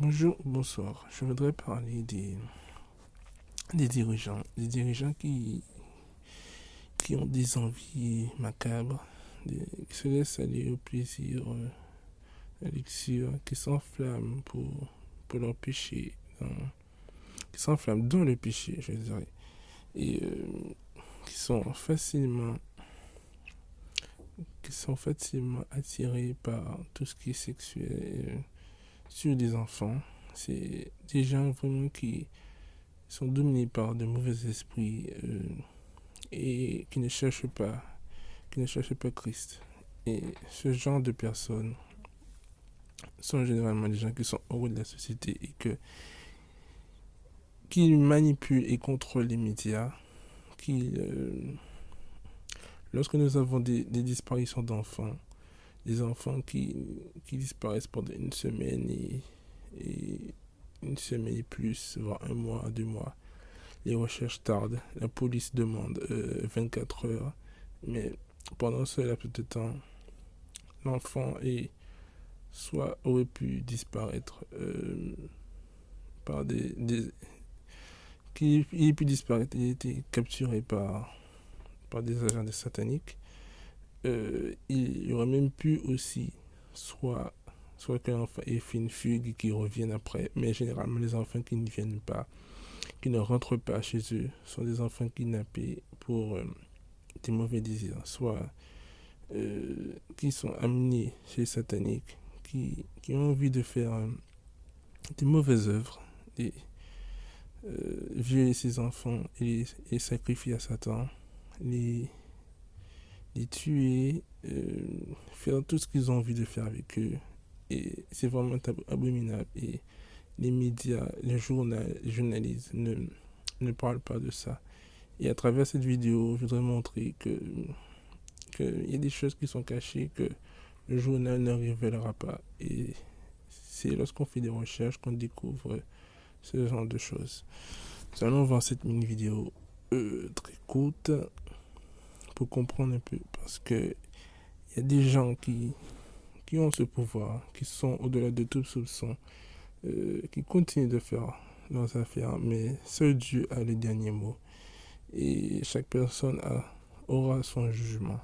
Bonjour, bonsoir. Je voudrais parler des dirigeants qui ont des envies macabres, qui se laissent aller au plaisir, à la luxure, qui s'enflamment pour leur péché, qui s'enflamment dans le péché, je dirais, et qui sont facilement, attirés par tout ce qui est sexuel sur des enfants. C'est des gens vraiment qui sont dominés par de mauvais esprits et qui ne cherchent pas Christ. Et ce genre de personnes sont généralement des gens qui sont hors de la société et qui manipulent et contrôlent les médias, qui, lorsque nous avons des disparitions d'enfants, des enfants qui disparaissent pendant une semaine et une semaine et plus, voire un mois, 2 mois. Les recherches tardent, la police demande 24 heures, mais pendant ce laps de temps, l'enfant aurait pu disparaître par il a pu disparaître, il a été capturé par des agents sataniques. Il y aurait même pu aussi soit qu'un enfant ait fait une fugue et qu'il revienne après, mais généralement les enfants qui ne viennent pas, qui ne rentrent pas chez eux, sont des enfants kidnappés pour des mauvais désirs, soit qui sont amenés chez les sataniques, qui ont envie de faire des mauvaises œuvres, violer ces enfants et les sacrifier à Satan, les tuer, faire tout ce qu'ils ont envie de faire avec eux. Et c'est vraiment abominable. Et les médias, les journalistes ne parlent pas de ça. Et à travers cette vidéo, je voudrais montrer qu'il y a des choses qui sont cachées que le journal ne révélera pas. Et c'est lorsqu'on fait des recherches qu'on découvre ce genre de choses. Nous allons voir cette mini-vidéo très courte pour comprendre un peu, parce que il y a des gens qui ont ce pouvoir, qui sont au-delà de tout soupçon, qui continuent de faire leurs affaires, mais seul Dieu a le dernier mot. Et chaque personne aura son jugement.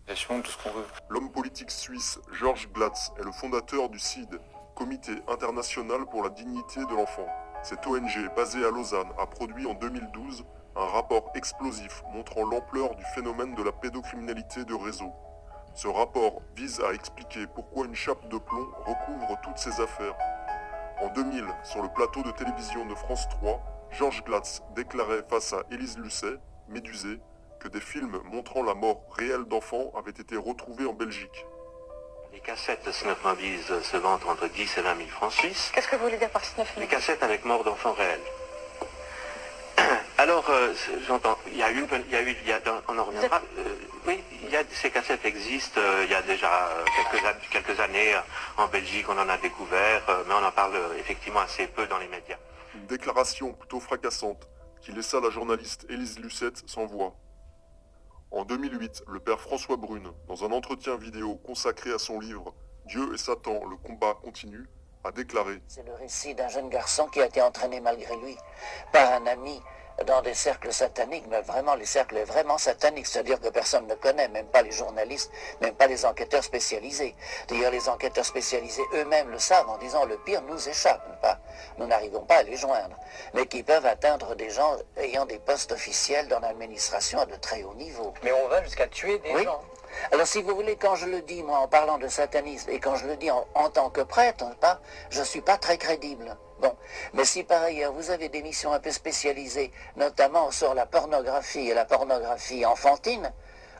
Tout ce qu'on veut. L'homme politique suisse Georges Glatz est le fondateur du CID, Comité international pour la dignité de l'enfant. Cette ONG, basée à Lausanne, a produit en 2012 un rapport explosif montrant l'ampleur du phénomène de la pédocriminalité de réseau. Ce rapport vise à expliquer pourquoi une chape de plomb recouvre toutes ces affaires. En 2000, sur le plateau de télévision de France 3, Georges Glatz déclarait face à Élise Lucet, médusée, que des films montrant la mort réelle d'enfants avaient été retrouvés en Belgique. Les cassettes de Snuff Movies se vendent entre 10 et 20 000 francs suisses. Qu'est-ce que vous voulez dire par Snuff Movies? Les cassettes avec mort d'enfants réels. Alors, j'entends, on en reviendra. Oui, ces cassettes existent. Il y a déjà quelques années en Belgique, on en a découvert, mais on en parle effectivement assez peu dans les médias. Une déclaration plutôt fracassante qui laissa la journaliste Élise Lucette sans voix. En 2008, le père François Brune, dans un entretien vidéo consacré à son livre « Dieu et Satan, le combat continue », a déclaré « C'est le récit d'un jeune garçon qui a été entraîné malgré lui par un ami dans des cercles sataniques, mais vraiment les cercles vraiment sataniques, c'est-à-dire que personne ne connaît, même pas les journalistes, même pas les enquêteurs spécialisés. D'ailleurs, les enquêteurs spécialisés eux-mêmes le savent en disant le pire nous échappe, pas. Nous n'arrivons pas à les joindre, mais qui peuvent atteindre des gens ayant des postes officiels dans l'administration à de très haut niveau. Mais on va jusqu'à tuer des gens. Alors si vous voulez, quand je le dis, moi, en parlant de satanisme, et quand je le dis en tant que prêtre, je ne suis pas très crédible. Bon, mais si par ailleurs vous avez des missions un peu spécialisées, notamment sur la pornographie et la pornographie enfantine,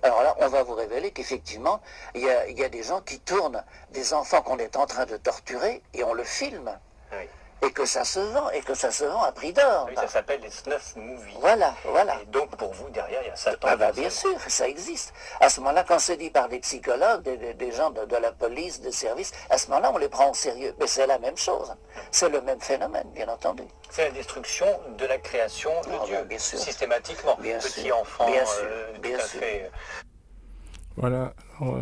alors là, on va vous révéler qu'effectivement, il y a des gens qui tournent des enfants qu'on est en train de torturer, et on le filme. Oui. Et que ça se vend à prix d'or. Oui, ça s'appelle les Snuff Movies. Voilà. Et donc pour vous, derrière, il y a Satan. Bien sûr, ça existe. À ce moment-là, quand c'est dit par des psychologues, des gens de la police, des services, à ce moment-là, on les prend au sérieux. Mais c'est la même chose. C'est le même phénomène, bien entendu. C'est la destruction de la création de Dieu, bien sûr. Systématiquement. Bien Petit sûr. enfant, Bien sûr. tout à fait. Voilà. Alors,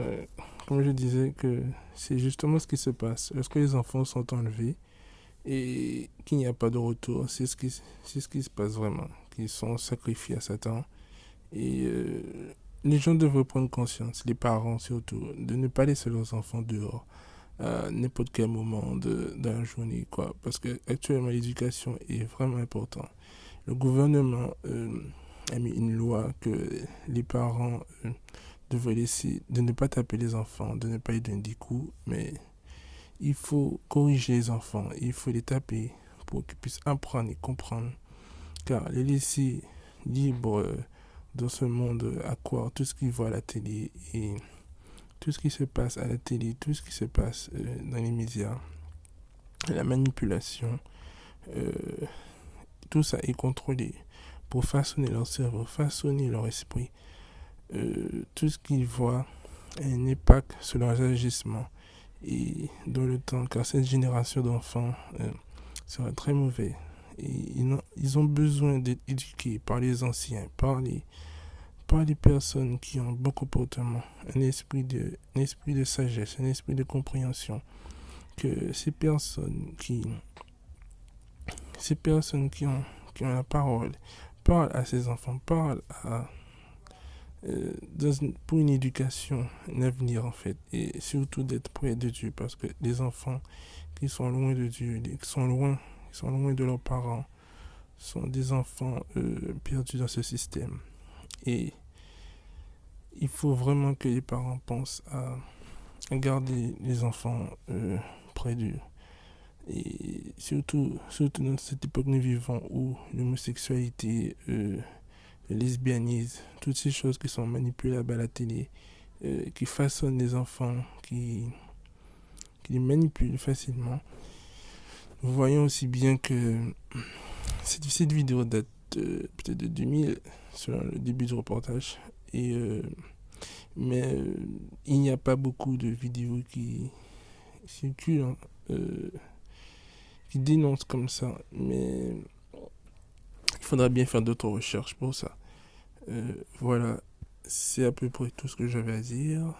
comme je disais, que c'est justement ce qui se passe. Lorsque les enfants sont enlevés et qu'il n'y a pas de retour, c'est ce qui se passe vraiment, qu'ils sont sacrifiés à Satan. Et les gens devraient prendre conscience, les parents surtout, de ne pas laisser leurs enfants dehors à n'importe quel moment de la journée, quoi. Parce que actuellement, l'éducation est vraiment importante. Le gouvernement a mis une loi que les parents devraient laisser, de ne pas taper les enfants, de ne pas les donner des coups, mais il faut corriger les enfants, il faut les taper pour qu'ils puissent apprendre et comprendre. Car les laisser libres dans ce monde à croire tout ce qu'ils voient à la télé et tout ce qui se passe à la télé, tout ce qui se passe dans les médias, la manipulation, tout ça est contrôlé pour façonner leur cerveau, façonner leur esprit. Tout ce qu'ils voient a un impact sur leurs agissements et dans le temps, car cette génération d'enfants sera très mauvaise. Et ils ont besoin d'être éduqués par les anciens, par les personnes qui ont un bon comportement, un esprit de sagesse, un esprit de compréhension, que ces personnes qui ont la parole parlent à ces enfants, parlent pour une éducation, un avenir en fait, et surtout d'être près de Dieu, parce que les enfants qui sont loin de Dieu, qui sont loin de leurs parents, sont des enfants perdus dans ce système. Et il faut vraiment que les parents pensent à garder les enfants près d'eux. Et surtout dans cette époque que nous vivons où l'homosexualité, le lesbianisme, toutes ces choses qui sont manipulables à la télé, qui façonnent les enfants, qui les manipulent facilement. Nous voyons aussi bien que cette vidéo date peut-être de 2000, selon le début du reportage. Mais il n'y a pas beaucoup de vidéos qui circulent, qui dénoncent comme ça. Mais il faudra bien faire d'autres recherches pour ça. Voilà, c'est à peu près tout ce que j'avais à dire.